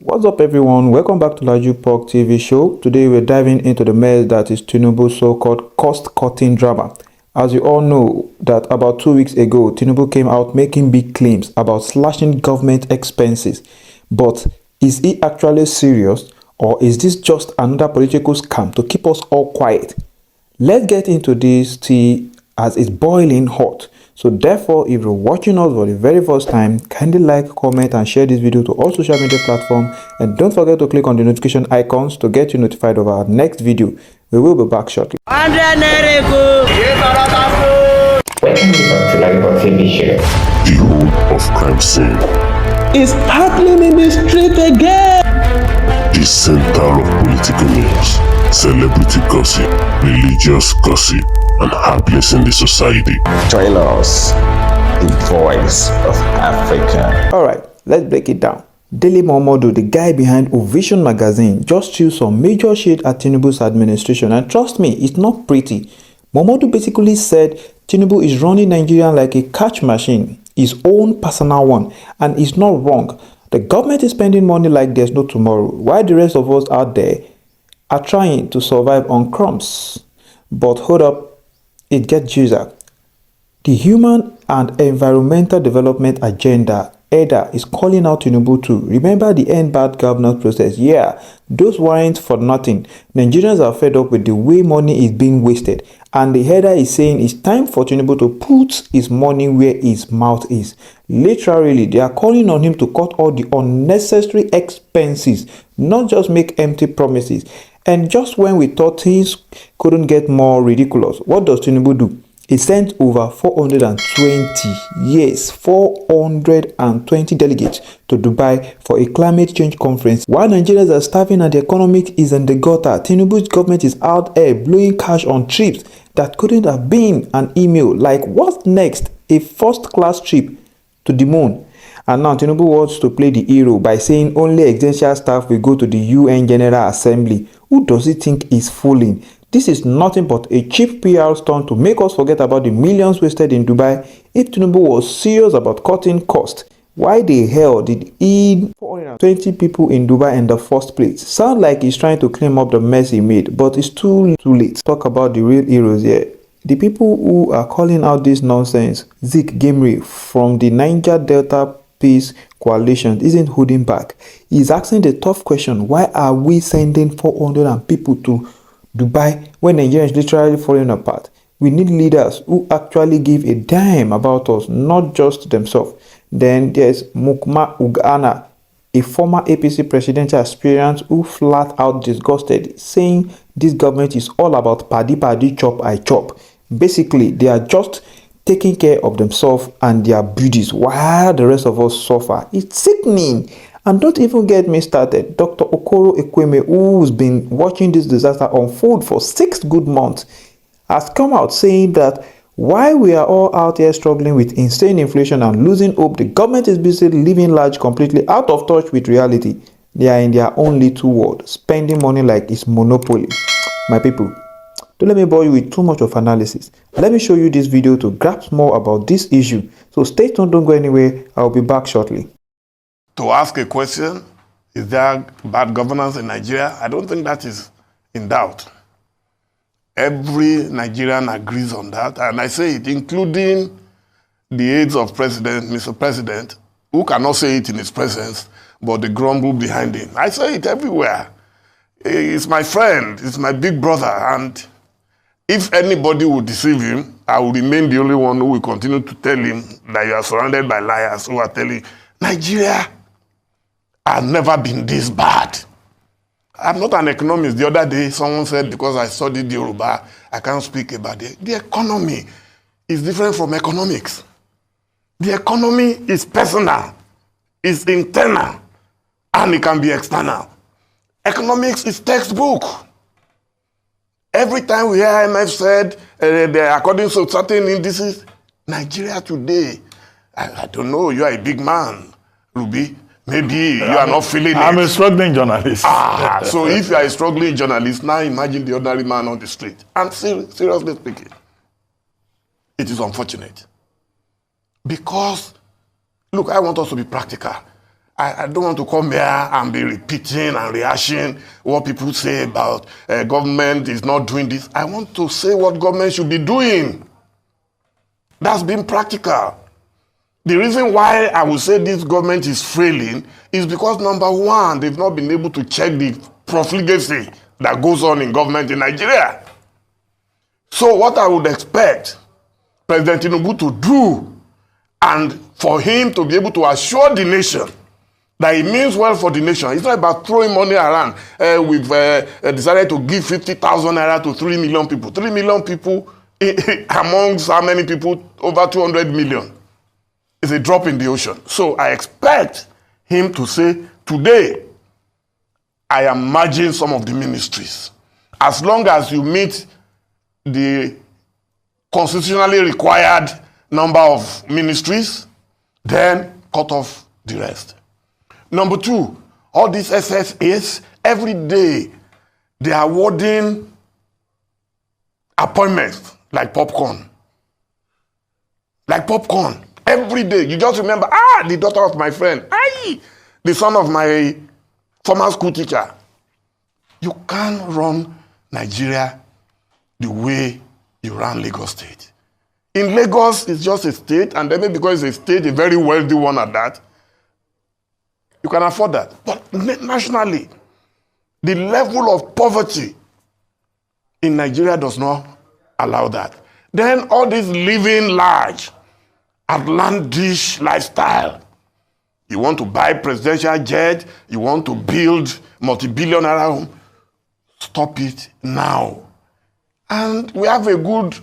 What's up everyone, welcome back to Laju Pork TV show. Today we're diving into the mess that is Tinubu's so-called cost-cutting drama. As you all know that about 2 weeks ago, Tinubu came out making big claims about slashing government expenses. But is he actually serious, or is this just another political scam to keep us all quiet? Let's get into this tea as it's boiling hot. So therefore, if you're watching us for the very first time, kindly like, comment and share this video to all social media platforms, and don't forget to click on the notification icons to get you notified of our next video. We will be back shortly. Welcome to Lambast TV show. The whole of crime scene is happening in the street again. The center of political news, celebrity gossip, religious gossip, and happiness in the society. Join us, the voice of Africa. Alright, let's break it down. Dele Momodu, the guy behind Ovation magazine, just threw some major shade at Tinubu's administration, and trust me, it's not pretty. Momodu basically said Tinubu is running Nigeria like a cash machine, his own personal one, and it's not wrong. The government is spending money like there's no tomorrow, while the rest of us out there are trying to survive on crumbs. But hold up, it gets juicier. The Human and Environmental Development Agenda, EDA, is calling out Tinubu too. Remember the end bad governance process? Yeah, those weren't for nothing. Nigerians are fed up with the way money is being wasted, and the EDA is saying it's time for Tinubu to put his money where his mouth is. Literally, they are calling on him to cut all the unnecessary expenses, not just make empty promises. And just when we thought things couldn't get more ridiculous, what does Tinubu do? He sent over 420 delegates to Dubai for a climate change conference. While Nigerians are starving and the economy is in the gutter, Tinubu's government is out there blowing cash on trips that couldn't have been an email. Like, what's next? A first-class trip to the moon. And now Tinubu wants to play the hero by saying only essential staff will go to the UN General Assembly. Who does he think is fooling? This is nothing but a cheap PR stunt to make us forget about the millions wasted in Dubai. If Tinubu was serious about cutting costs, why the hell did he 420 people in Dubai in the first place? Sound like he's trying to clean up the mess he made, but it's too late. Talk about the real heroes here. The people who are calling out this nonsense, Zik Gemri from the Niger Delta Peace Coalition, isn't holding back. He's asking the tough question, why are we sending 400 people to Dubai when Nigeria is literally falling apart? We need leaders who actually give a damn about us, not just themselves. Then there's Mukma Ugana, a former APC presidential aspirant who flat out disgusted, saying this government is all about paddy chop I chop. Basically, they are just taking care of themselves and their beauties while the rest of us suffer. It's sickening. And don't even get me started. Dr. Okoro Ekweme, who's been watching this disaster unfold for 6 good months, has come out saying that while we are all out here struggling with insane inflation and losing hope, the government is busy living large, completely out of touch with reality. They are in their own little world, spending money like it's monopoly. My people, don't let me bore you with too much of analysis. Let me show you this video to grasp more about this issue. So stay tuned, don't go anywhere. I'll be back shortly. To ask a question, is there bad governance in Nigeria? I don't think that is in doubt. Every Nigerian agrees on that, and I say it, including the aides of President, Mr. President, who cannot say it in his presence, but they grumble behind him. I say it everywhere. He's my friend, he's my big brother, and if anybody would deceive him, I will remain the only one who will continue to tell him that you are surrounded by liars who are telling you, Nigeria has never been this bad. I'm not an economist. The other day, someone said, because I studied Yoruba, I can't speak about it. The economy is different from economics. The economy is personal, is internal, and it can be external. Economics is textbook. Every time we hear IMF said, according to certain indices, Nigeria today, I don't know, you are a big man, Ruby. Maybe you are not feeling it. I'm a struggling journalist. So if you are a struggling journalist, now imagine the ordinary man on the street. And seriously speaking, it is unfortunate. Because, look, I want us to be practical. I don't want to come here and be repeating and rehashing what people say about government is not doing this. I want to say what government should be doing. That's been practical. The reason why I would say this government is failing is because, number one, they've not been able to check the profligacy that goes on in government in Nigeria. So what I would expect President Tinubu to do, and for him to be able to assure the nation that it means well for the nation. It's not about throwing money around. We've decided to give 50,000 naira to 3 million people. 3 million people amongst how many people? Over 200 million. It's a drop in the ocean. So I expect him to say, today, I am merging some of the ministries. As long as you meet the constitutionally required number of ministries, then cut off the rest. Number two, all these SSAs, every day, they are awarding appointments like popcorn. Like popcorn. Every day. You just remember, the daughter of my friend, the son of my former school teacher. You can't run Nigeria the way you run Lagos State. In Lagos, it's just a state, and then maybe because it's a state, a very wealthy one at that, you can afford that. But nationally, the level of poverty in Nigeria does not allow that. Then all this living large, outlandish lifestyle. You want to buy presidential jet, you want to build multi-billionaire home, stop it now. And we have a good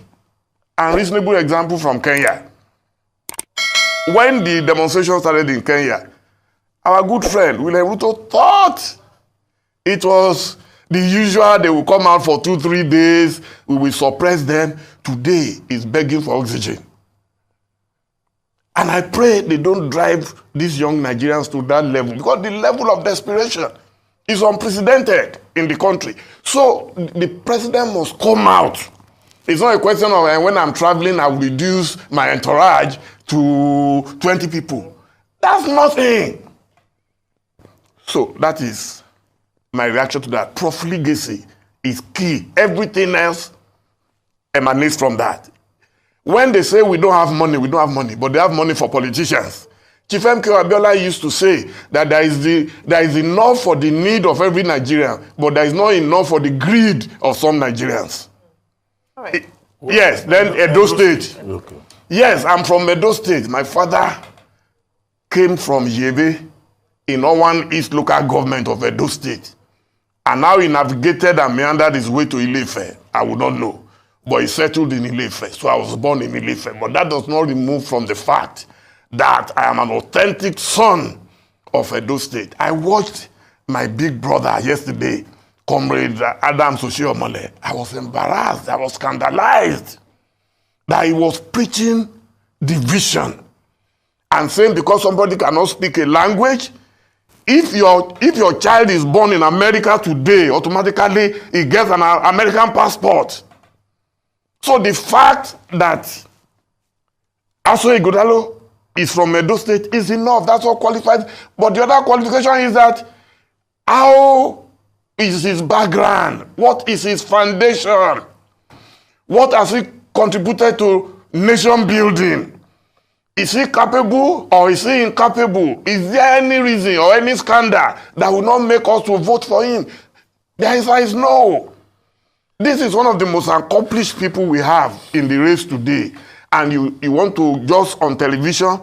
and reasonable example from Kenya. When the demonstration started in Kenya, our good friend William Ruto thought it was the usual, they will come out for 2-3 days, we will suppress them. Today is begging for oxygen. And I pray they don't drive these young Nigerians to that level, because the level of desperation is unprecedented in the country. So the president must come out. It's not a question of when I'm traveling, I will reduce my entourage to 20 people. That's nothing. So that is my reaction to that. Profligacy is key. Everything else emanates from that. When they say we don't have money, but they have money for politicians. Chief M.K. Abiola used to say that there is enough for the need of every Nigerian, but there is not enough for the greed of some Nigerians. All right. Yes, then Edo State. Okay. Yes, I'm from Edo State. My father came from Yebe in Owan East local government of Edo State. And now he navigated and meandered his way to Ile-Ife. I would not know. But he settled in Ile-Ife. So I was born in Ile-Ife. But that does not remove from the fact that I am an authentic son of Edo State. I watched my big brother yesterday, Comrade Adam Oshiomhole. I was embarrassed. I was scandalized that he was preaching division and saying because somebody cannot speak a language, if your child is born in America today, automatically he gets an American passport. So the fact that Aso Ighodalo is from Edo State is enough. That's what qualifies. But the other qualification is that how is his background? What is his foundation? What has he contributed to nation building? Is he capable or is he incapable? Is there any reason or any scandal that will not make us to vote for him? The answer is no. This is one of the most accomplished people we have in the race today. And you want to just on television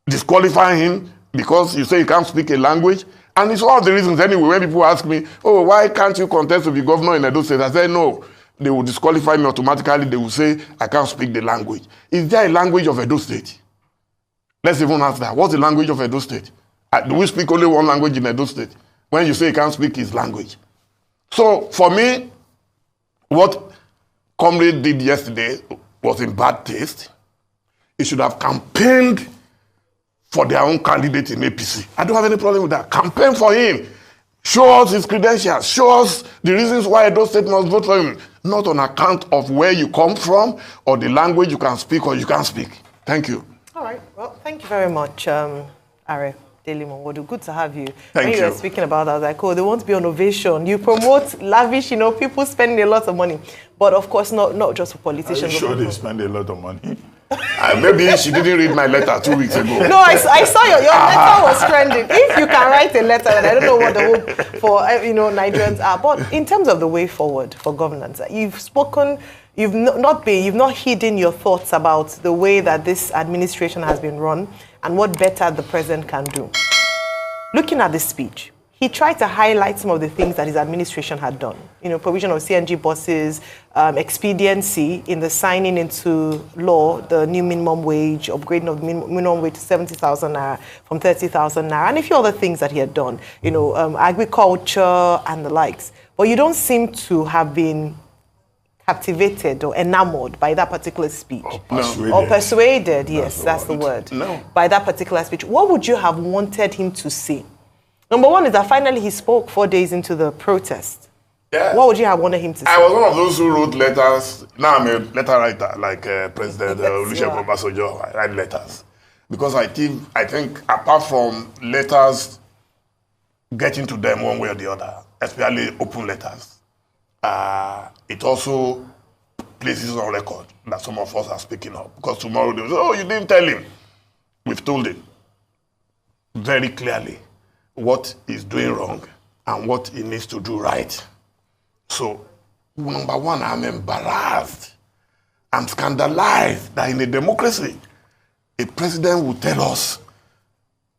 disqualify him because you say he can't speak a language? And it's one of the reasons anyway when people ask me, oh, why can't you contest to be governor in Edo State? I say no. They will disqualify me automatically. They will say I can't speak the language. Is there a language of Edo State? Let's even ask that. What's the language of Edo State? Do we speak only one language in Edo State? When you say he can't speak his language. So for me, what Comrade did yesterday was in bad taste. He should have campaigned for their own candidate in APC. I don't have any problem with that. Campaign for him. Show us his credentials. Show us the reasons why Edo State must vote for him. Not on account of where you come from or the language you can speak or you can't speak. Thank you. All right. Well, thank you very much, Are. Dele Momodu, good to have you. Thank when you were speaking about that, I was like, oh, they want to be on ovation. You promote lavish, people spending a lot of money. But of course, not just for politicians. Are you sure they spend a lot of money? Maybe she didn't read my letter 2 weeks ago. No, I saw your letter was trending. If you can write a letter, then I don't know what the hope for Nigerians are. But in terms of the way forward for governance, you've spoken. You've not hidden your thoughts about the way that this administration has been run and what better the president can do. Looking at this speech, he tried to highlight some of the things that his administration had done. Provision of CNG buses, expediency in the signing into law, the new minimum wage, upgrading of minimum wage to 70,000 naira from 30,000 naira, and a few other things that he had done, agriculture and the likes. But you don't seem to have been captivated or enamored by that particular speech. Or persuaded, yes, that's the word. No. By that particular speech. What would you have wanted him to say? Number one is that finally he spoke 4 days into the protest. Yeah. What would you have wanted him to say? I was one of those who wrote letters. Now I'm a letter writer, like President Olusegun Obasanjo. I write letters. Because I think apart from letters getting to them one way or the other, especially open letters, it also places on record that some of us are speaking up. Because tomorrow they will say, oh, you didn't tell him. We've told him very clearly what he's doing wrong and what he needs to do right. So, number one, I'm embarrassed. I'm scandalized that in a democracy, a president will tell us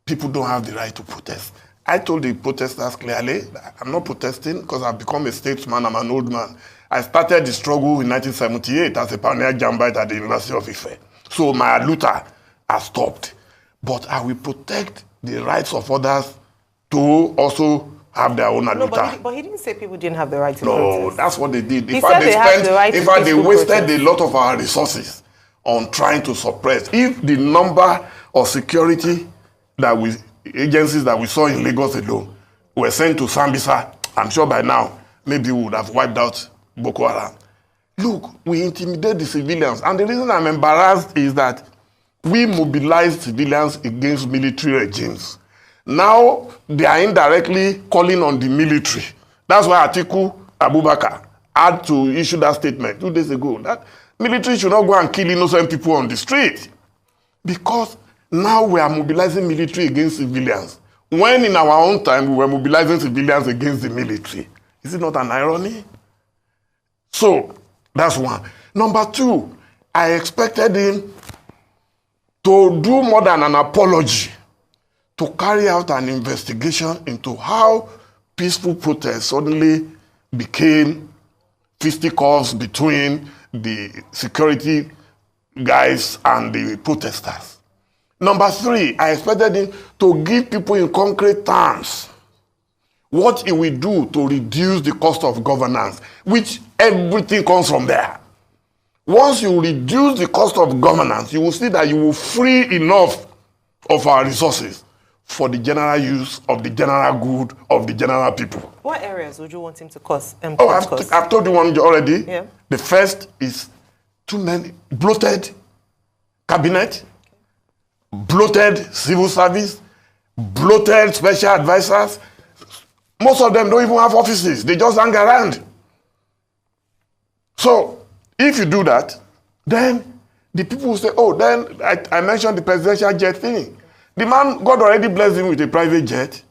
people don't have the right to protest. I told the protesters clearly, I'm not protesting because I've become a statesman, I'm an old man. I started the struggle in 1978 as a pioneer jambite at the University of Ife. So my aluta has stopped. But I will protect the rights of others to also have their own aluta. No, but he didn't say people didn't have the right to protest. protest. That's what they did. He said they had the right to protest. They wasted a lot of our resources on trying to suppress. If the number of security agencies that we saw in Lagos alone were sent to Sambisa, I'm sure by now, maybe we would have wiped out Boko Haram. Look, we intimidate the civilians. And the reason I'm embarrassed is that we mobilized civilians against military regimes. Now, they are indirectly calling on the military. That's why Atiku Abubakar had to issue that statement 2 days ago. That military should not go and kill innocent people on the street. Because now we are mobilizing military against civilians. When in our own time, we were mobilizing civilians against the military. Is it not an irony? So, that's one. Number two, I expected him to do more than an apology, to carry out an investigation into how peaceful protests suddenly became fisticuffs between the security guys and the protesters. Number three, I expected him to give people in concrete terms what he will do to reduce the cost of governance, which everything comes from there. Once you reduce the cost of governance, you will see that you will free enough of our resources for the general use of the general good of the general people. What areas would you want him to cost? I've told you one already. Yeah. The first is too many bloated cabinet, bloated civil service, bloated special advisors. Most of them don't even have offices. They just hang around. So, if you do that, then the people will say, oh, then I mentioned the presidential jet thing. The man, God already blessed him with a private jet.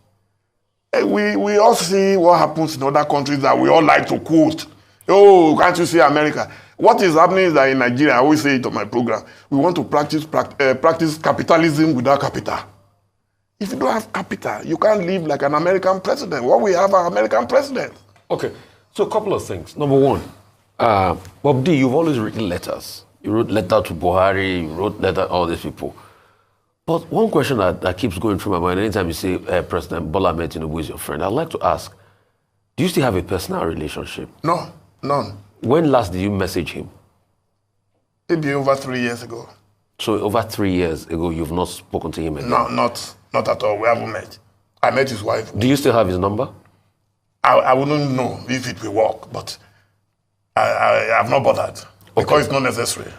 We all see what happens in other countries that we all like to quote. Oh, can't you see America? What is happening is that in Nigeria, I always say it on my program, we want to practice capitalism without capital. If you don't have capital, you can't live like an American president. What we have are American presidents. Okay, so a couple of things. Number one, Bob D, you've always written letters. You wrote letter to Buhari, you wrote letter to all these people. But one question that keeps going through my mind anytime you say President Bola Ahmed TINUBU is your friend, I'd like to ask, do you still have a personal relationship? No, none. When last did you message him? Maybe over 3 years ago. So over 3 years ago, you've not spoken to him again? No, not at all. We haven't met. I met his wife. Do you still have his number? I wouldn't know if it will work, but I have not bothered. Because it's not necessary.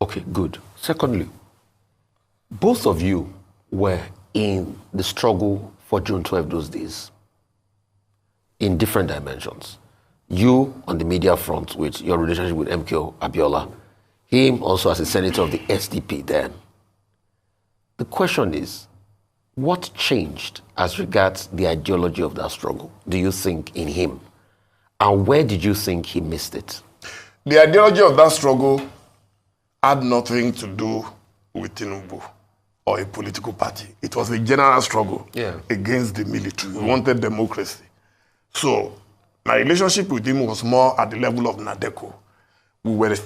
Okay, good. Secondly, both of you were in the struggle for June 12 those days in different dimensions. You on the media front with your relationship with MKO Abiola, him also as a senator of the SDP then. The question is, what changed as regards the ideology of that struggle, do you think, in him? And where did you think he missed it? The ideology of that struggle had nothing to do with Tinubu or a political party. It was a general struggle against the military. We wanted democracy. So my relationship with him was more at the level of NADECO. We were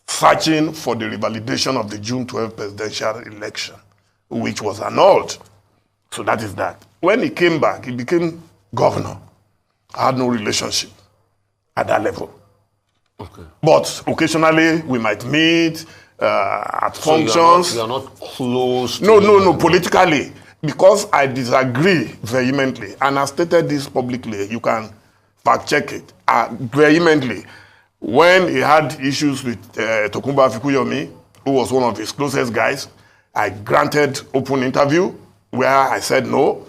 searching for the revalidation of the June 12 presidential election, which was annulled. So that is that. When he came back, he became governor. I had no relationship at that level. Okay. But occasionally we might meet at functions. You are not close to No, politically. Because I disagree vehemently, and I stated this publicly, you can fact check it, vehemently. When he had issues with Tokunbo Afikuyomi, who was one of his closest guys, I granted open interview where I said, no,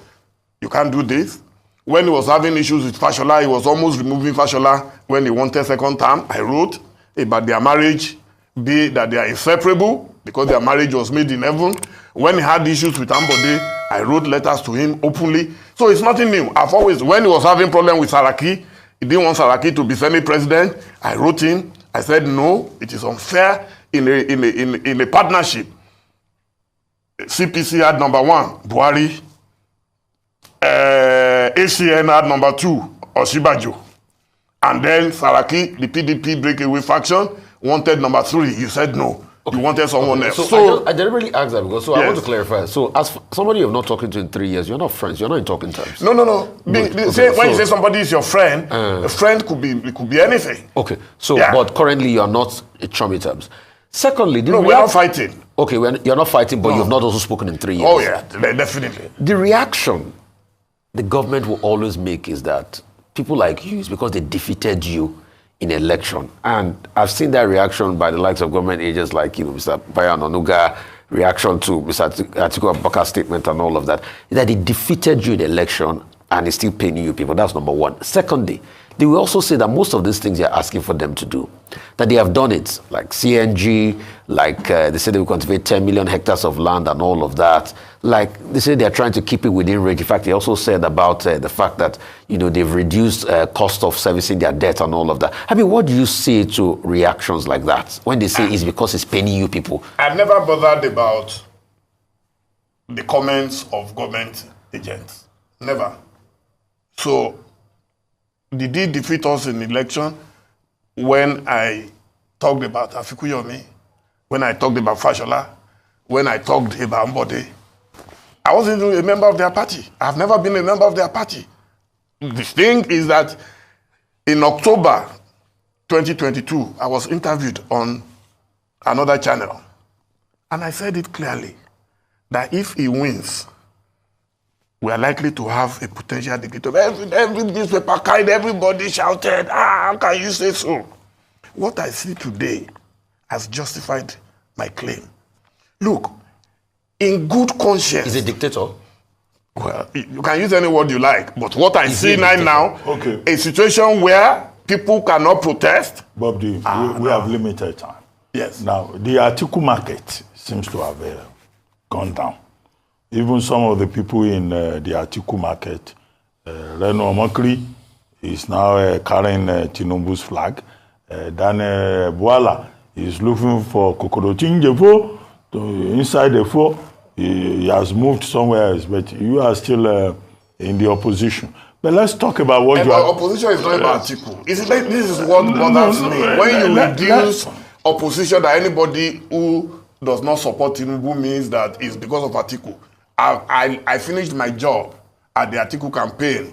you can't do this. When he was having issues with Fashola, he was almost removing Fashola when he wanted second term. I wrote about their marriage, that they are inseparable because their marriage was made in heaven. When he had issues with Ambode, I wrote letters to him openly. So it's nothing new. I've always, when he was having problem with Saraki, he didn't want Saraki to be Senate president. I wrote him. I said, no, it is unfair in a partnership. CPC had number 1, Buhari. ACN had number 2, Oshibajo. And then Saraki, the PDP breakaway faction, wanted number 3. You said no. Okay. You wanted someone else. So I deliberately asked that because I want to clarify. So as somebody you've not talking to in 3 years, you're not friends. You're not in talking terms. No. When you say somebody is your friend, a friend could be anything. Okay. So, but currently you're not in chummy terms. Secondly, we're not fighting. Okay, you're not fighting, but you've not also spoken in 3 years. Oh yeah, definitely. The reaction the government will always make is that people like you, is because they defeated you in election. And I've seen that reaction by the likes of government agents like, Mr. Bayan Onuga, reaction to Mr. Atiku Abubakar statement and all of that, that they defeated you in election and it's still paying you people. That's number one. Secondly, they will also say that most of these things you're asking for them to do, that they have done it, like CNG, like they say they will cultivate 10 million hectares of land and all of that. Like they say they're trying to keep it within range. In fact, they also said about the fact that, they've reduced cost of servicing their debt and all of that. I mean, what do you say to reactions like that when they say it's because it's paying you people? I've never bothered about the comments of government agents. Never. So, did he defeat us in the election when I talked about Afikuyomi, when I talked about Fashola, when I talked about Ambode? I wasn't even a member of their party. I've never been a member of their party. The thing is that in October 2022, I was interviewed on another channel. And I said it clearly, that if he wins, we are likely to have a potential dictator. Every newspaper carried, everybody shouted, how can you say so? What I see today has justified my claim. Look, in good conscience. Is a dictator? Well, you can use any word you like, but what I see now, a situation where people cannot protest. Bob D, we have limited time. Yes. Now, the Atiku market seems to have gone down. Even some of the people in the Atiku market, Reno Omokri is now carrying Tinubu's flag. Then Bola is looking for Kokorotinjefo inside the fort. He has moved somewhere else, but you are still in the opposition. But let's talk about what you are... Opposition is not about Atiku. This is what bothers me. When you reduce opposition, that anybody who does not support Tinubu means that it's because of Atiku. I finished my job at the Atiku campaign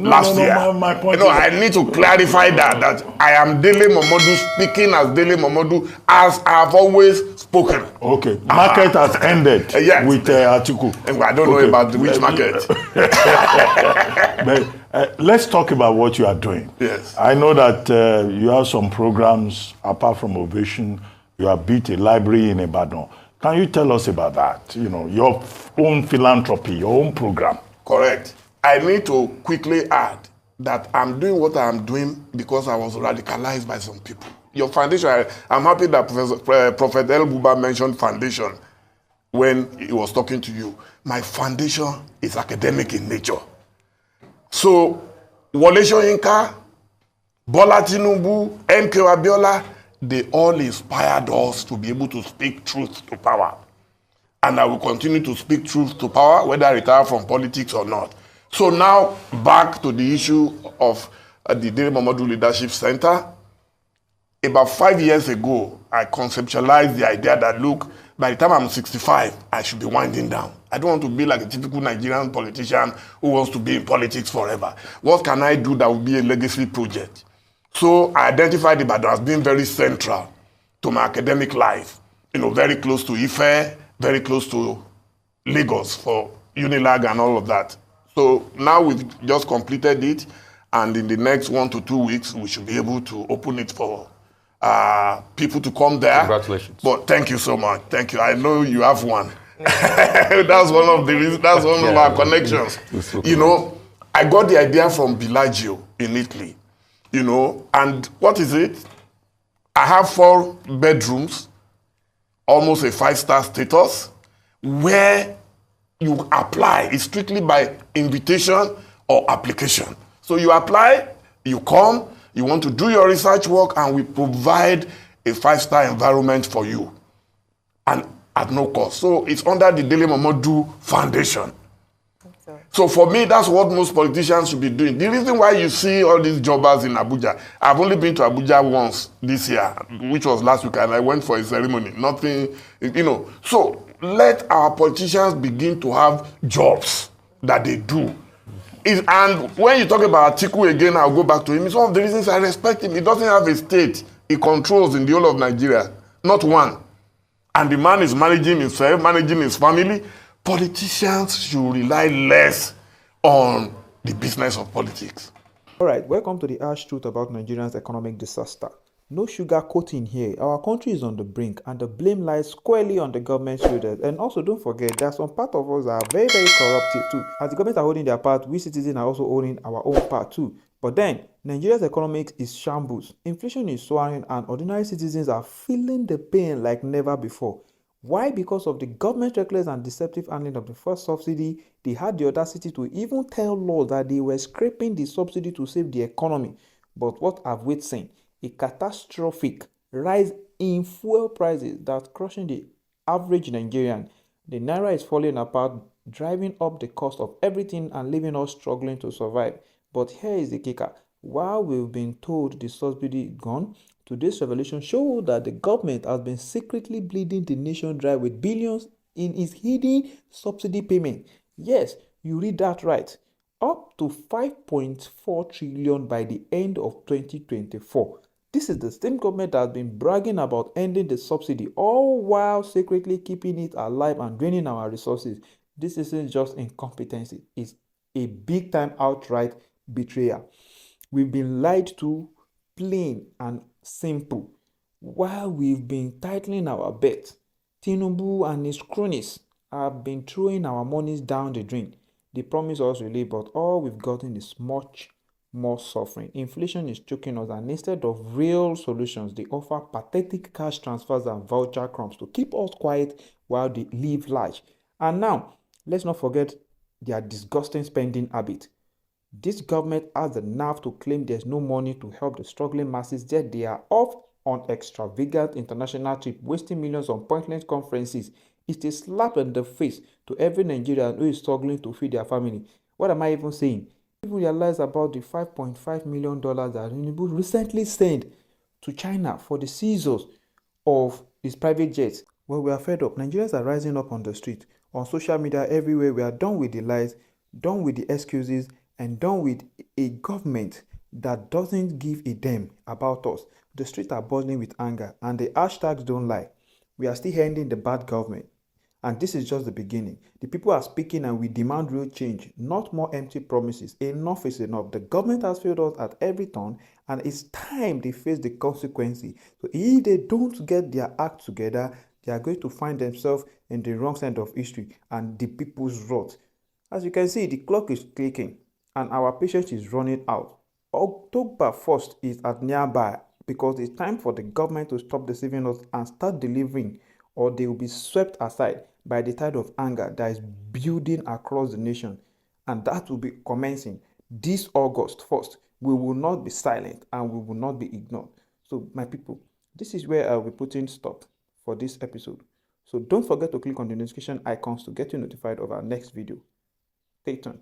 last year. My point is I need to clarify that I am Dele Momodu, speaking as Dele Momodu, as I've always spoken. Okay, market has ended with Atiku. I don't know about which market. But let's talk about what you are doing. Yes. I know that you have some programs, apart from Ovation, you have built a library in Ibadan. Can you tell us about that? You know, your own philanthropy, your own program. Correct. I need to quickly add that I'm doing what I'm doing because I was radicalized by some people. Your foundation, I'm happy that Prophet El mentioned foundation when he was talking to you. My foundation is academic in nature. So, Wole Soyinka, Bola Tinubu, MK Abiola, they all inspired us to be able to speak truth to power. And I will continue to speak truth to power, whether I retire from politics or not. So now, back to the issue of the Dele Momodu Leadership Center. About 5 years ago, I conceptualized the idea that, look, by the time I'm 65, I should be winding down. I don't want to be like a typical Nigerian politician who wants to be in politics forever. What can I do that will be a legacy project? So I identified Ibadan as being very central to my academic life. You know, very close to Ife, very close to Lagos for Unilag and all of that. So now we've just completed it, and in the next 1 to 2 weeks, we should be able to open it for people to come there. Congratulations. But thank you so much. Thank you. I know you have one. That's one of the reasons, that's one of our connections. You know, I got the idea from Bellagio in Italy. You know, and what is it? I have 4 bedrooms, almost a 5-star status, where you apply. It's strictly by invitation or application. So you apply, you come, you want to do your research work, and we provide a 5-star environment for you, and at no cost. So it's under the Dele Momodu Foundation. So for me, that's what most politicians should be doing. The reason why you see all these jobbers in Abuja, I've only been to Abuja once this year, which was last week, and I went for a ceremony. Nothing, you know. So let our politicians begin to have jobs that they do. And when you talk about Atiku again, I'll go back to him. It's one of the reasons I respect him. He doesn't have a state he controls in the whole of Nigeria. Not one. And the man is managing himself, managing his family. Politicians should rely less on the business of politics. All right, welcome to the harsh truth about Nigeria's economic disaster. No sugar coating here. Our country is on the brink, and the blame lies squarely on the government's shoulders. And also, don't forget, there are some part of us that are very, very corruptive too. As the government are holding their part, we citizens are also holding our own part too. But then, Nigeria's economics is shambles. Inflation is soaring, and ordinary citizens are feeling the pain like never before. Why? Because of the government's reckless and deceptive handling of the first subsidy. They had the audacity to even tell law that they were scraping the subsidy to save the economy. But what have we seen? A catastrophic rise in fuel prices that's crushing the average Nigerian. The naira is falling apart, driving up the cost of everything and leaving us struggling to survive. But here is the kicker. While we've been told the subsidy gone, today's revelation shows that the government has been secretly bleeding the nation dry with billions in its hidden subsidy payment. Yes, you read that right. Up to 5.4 trillion by the end of 2024. This is the same government that has been bragging about ending the subsidy, all while secretly keeping it alive and draining our resources. This isn't just incompetency, it's a big-time outright betrayal. We've been lied to, plain and simple. While we've been tightening our belt, Tinubu and his cronies have been throwing our monies down the drain. They promise us relief, but all we've gotten is much more suffering. Inflation is choking us, and instead of real solutions, they offer pathetic cash transfers and voucher crumbs to keep us quiet while they live large. And now, let's not forget their disgusting spending habit. This government has the nerve to claim there's no money to help the struggling masses, yet they are off on extravagant international trips, wasting millions on pointless conferences. It's a slap in the face to every Nigerian who is struggling to feed their family. What am I even saying? People realize about the $5.5 million that Tinubu recently sent to China for the seizures of his private jets. Well, we are fed up. Nigerians are rising up on the street, on social media, everywhere. We are done with the lies, done with the excuses, and done with a government that doesn't give a damn about us. The streets are buzzing with anger, and the hashtags don't lie. We are still ending the bad government. And this is just the beginning. The people are speaking, and we demand real change, not more empty promises. Enough is enough. The government has failed us at every turn, and it's time they face the consequences. So if they don't get their act together, they are going to find themselves in the wrong side of history and the people's wrath. As you can see, the clock is clicking and our patience is running out. October 1st is at nearby because it's time for the government to stop deceiving us and start delivering, or they will be swept aside by the tide of anger that is building across the nation. And that will be commencing this August 1st. We will not be silent and we will not be ignored. So my people, this is where I will be putting stop for this episode. So don't forget to click on the notification icons to get you notified of our next video. Stay tuned.